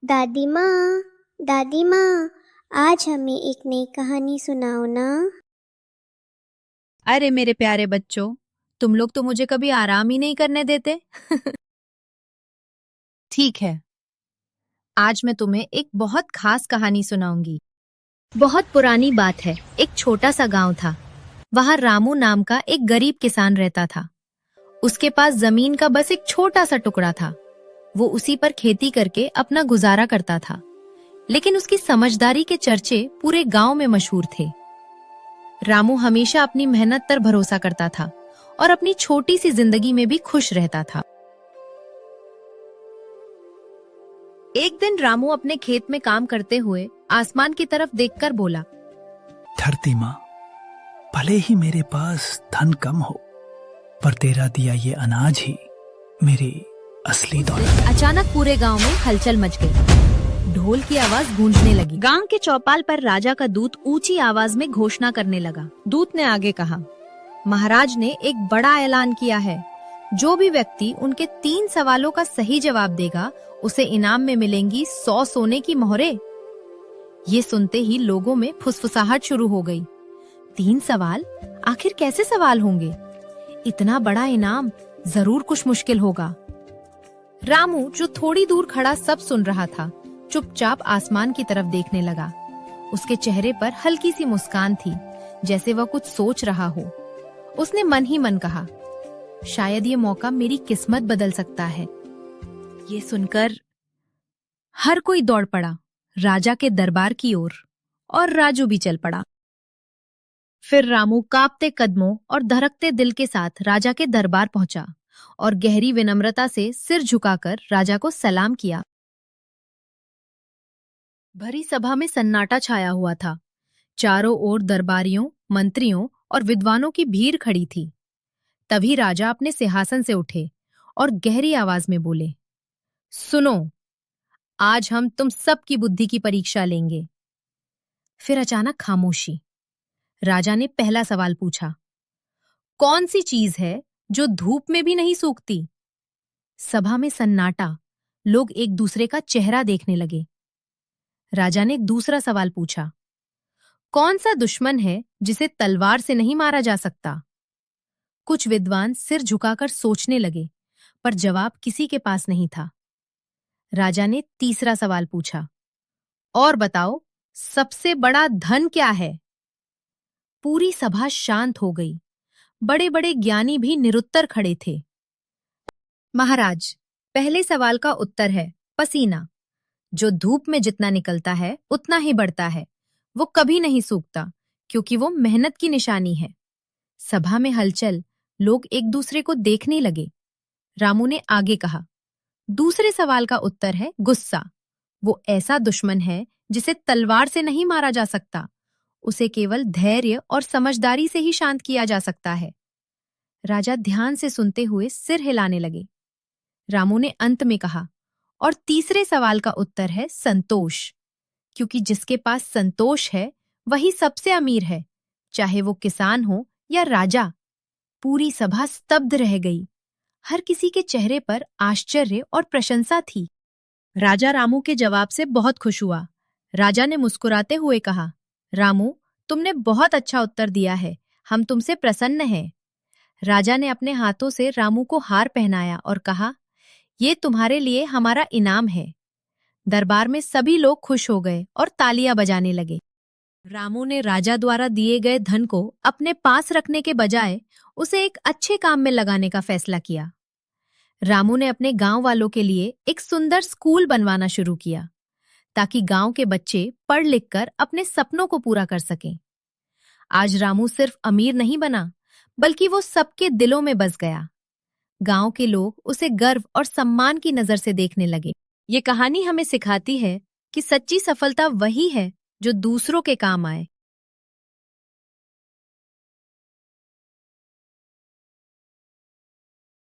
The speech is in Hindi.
दादी माँ, दादी माँ, आज हमें एक नई कहानी सुनाओ ना। अरे मेरे प्यारे बच्चों, तुम लोग तो मुझे कभी आराम ही नहीं करने देते। ठीक है, आज मैं तुम्हें एक बहुत खास कहानी सुनाऊंगी। बहुत पुरानी बात है। एक छोटा सा गांव था। वहां रामू नाम का एक गरीब किसान रहता था। उसके पास जमीन का बस एक छोटा सा टुकड़ा था। वो उसी पर खेती करके अपना गुजारा करता था। लेकिन उसकी समझदारी के चर्चे पूरे गांव में मशहूर थे। रामू हमेशा अपनी मेहनत पर भरोसा करता था और अपनी छोटी सी जिंदगी में भी खुश रहता था। एक दिन रामू अपने खेत में काम करते हुए आसमान की तरफ देखकर बोला, धरती माँ, भले ही मेरे पास धन कम हो, पर तेरा दिया ये अनाज ही मेरी असली दौलत है। अचानक पूरे गांव में हलचल मच गई। ढोल की आवाज गूंजने लगी। गांव के चौपाल पर राजा का दूत ऊंची आवाज में घोषणा करने लगा। दूत ने आगे कहा, महाराज ने एक बड़ा ऐलान किया है। जो भी व्यक्ति उनके 3 सवालों का सही जवाब देगा, उसे इनाम में मिलेंगी 100 सोने की मोहरें। ये सुनते ही लोगों में फुसफुसाहट शुरू हो गई। 3 सवाल? आखिर कैसे सवाल होंगे? इतना बड़ा इनाम, जरूर कुछ मुश्किल होगा। रामू, जो थोड़ी दूर खड़ा सब सुन रहा था, चुपचाप आसमान की तरफ देखने लगा। उसके चेहरे पर हल्की सी मुस्कान थी, जैसे वह कुछ सोच रहा हो। उसने मन ही मन कहा, शायद ये मौका मेरी किस्मत बदल सकता है। ये सुनकर हर कोई दौड़ पड़ा राजा के दरबार की ओर, और राजू भी चल पड़ा। फिर रामू कांपते कदमों और धड़कते दिल के साथ राजा के दरबार पहुंचा और गहरी विनम्रता से सिर झुकाकर राजा को सलाम किया। भरी सभा में सन्नाटा छाया हुआ था। चारों ओर दरबारियों, मंत्रियों और विद्वानों की भीड़ खड़ी थी। तभी राजा अपने सिंहासन से उठे और गहरी आवाज में बोले, सुनो, आज हम तुम सब की बुद्धि की परीक्षा लेंगे। फिर अचानक खामोशी। राजा ने पहला सवाल पूछा, कौन सी चीज है जो धूप में भी नहीं सूखती? सभा में सन्नाटा। लोग एक दूसरे का चेहरा देखने लगे। राजा ने दूसरा सवाल पूछा, कौन सा दुश्मन है जिसे तलवार से नहीं मारा जा सकता? कुछ विद्वान सिर झुकाकर सोचने लगे, पर जवाब किसी के पास नहीं था। राजा ने तीसरा सवाल पूछा, और बताओ, सबसे बड़ा धन क्या है? पूरी सभा शांत हो गई। बड़े बड़े ज्ञानी भी निरुत्तर खड़े थे। महाराज, पहले सवाल का उत्तर है पसीना। जो धूप में जितना निकलता है उतना ही बढ़ता है। वो कभी नहीं सूखता, क्योंकि वो मेहनत की निशानी है। सभा में हलचल। लोग एक दूसरे को देखने लगे। रामू ने आगे कहा, दूसरे सवाल का उत्तर है गुस्सा। वो ऐसा दुश्मन है जिसे तलवार से नहीं मारा जा सकता। उसे केवल धैर्य और समझदारी से ही शांत किया जा सकता है। राजा ध्यान से सुनते हुए सिर हिलाने लगे। रामू ने अंत में कहा, और तीसरे सवाल का उत्तर है संतोष। क्योंकि जिसके पास संतोष है वही सबसे अमीर है, चाहे वो किसान हो या राजा। पूरी सभा स्तब्ध रह गई। हर किसी के चेहरे पर आश्चर्य और प्रशंसा थी। राजा रामू के जवाब से बहुत खुश हुआ। राजा ने मुस्कुराते हुए कहा, रामू, तुमने बहुत अच्छा उत्तर दिया है। हम तुमसे प्रसन्न हैं। राजा ने अपने हाथों से रामू को हार पहनाया और कहा, ये तुम्हारे लिए हमारा इनाम है। दरबार में सभी लोग खुश हो गए और तालियां बजाने लगे। रामू ने राजा द्वारा दिए गए धन को अपने पास रखने के बजाय उसे एक अच्छे काम में लगाने का फैसला किया। रामू ने अपने गांव वालों के लिए एक सुंदर स्कूल बनवाना शुरू किया, ताकि गांव के बच्चे पढ़ लिख कर अपने सपनों को पूरा कर सकें। आज रामू सिर्फ अमीर नहीं बना, बल्कि वो सबके दिलों में बस गया। गांव के लोग उसे गर्व और सम्मान की नजर से देखने लगे। ये कहानी हमें सिखाती है कि सच्ची सफलता वही है जो दूसरों के काम आए,